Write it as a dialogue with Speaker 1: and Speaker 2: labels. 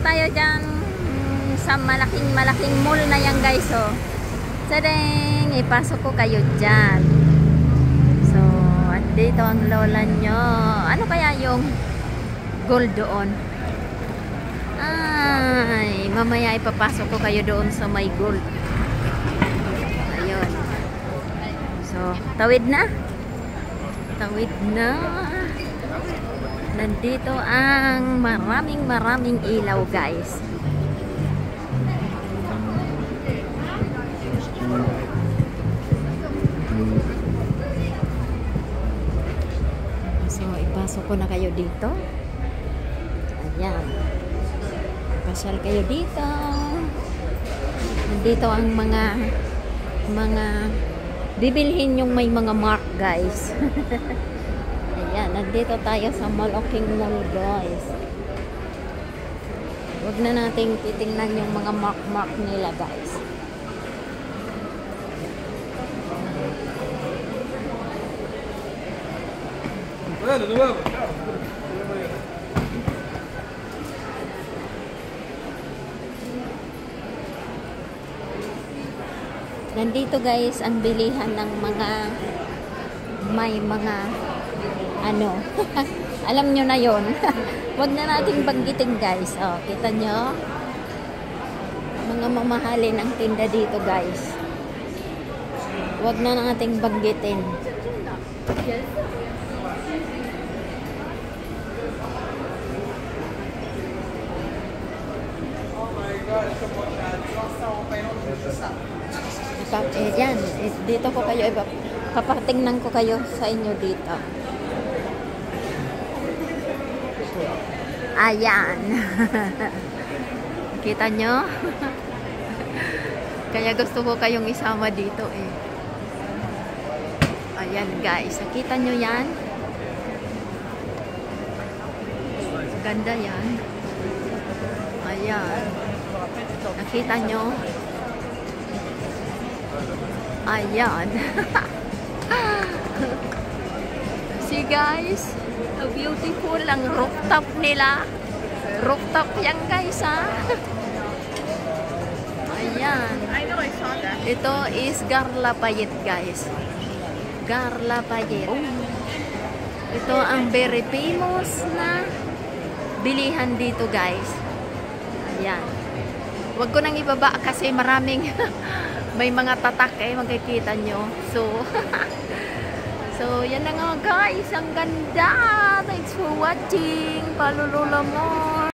Speaker 1: tayo dyan sa malaking mall na yan guys. So, sadeng, ipasok ko kayo dyan. So, at dito ang lola nyo. Ano kaya yung gold doon? Ay, mamaya ipapasok ko kayo doon sa may gold. Ayun. So, tawid na. Tawid na. Nandito ang maraming ilaw guys. So, ipasok ko na kayo dito. Ayan. Pasyal kayo dito. Nandito ang mga bibilhin yung may mga mark guys. Ayan, nandito tayo sa malaking mall guys. Huwag na nating titingnan yung mga mark nila guys. Nandito guys ang bilihan ng may mga ano alam nyo na yon. Wag na nating banggitin guys. Oh, kita nyo mga mamahalin ang tinda dito guys. Wag na nating banggitin. Yan, dito ko kayo papatingnan ko kayo sa inyo dito. Ayan. Kita nyo? Kaya gusto ko kayong isama dito eh. Ayan guys, nakita nyo yan? Ganda yan. Ayan. Nakita nyo? Ayan. See guys, how beautiful ang rooftop nila. Rooftop yan guys ha. Ayan.
Speaker 2: I know, I saw that.
Speaker 1: Ito is Garlapayet guys. Garlapayet. Ito ang very famous na bilihan dito guys. Ayan. Huwag ko nang ibaba kasi maraming may mga tatak eh, makikita nyo. So, yan na nga guys. Ang ganda. Thanks for watching. Palulula mo.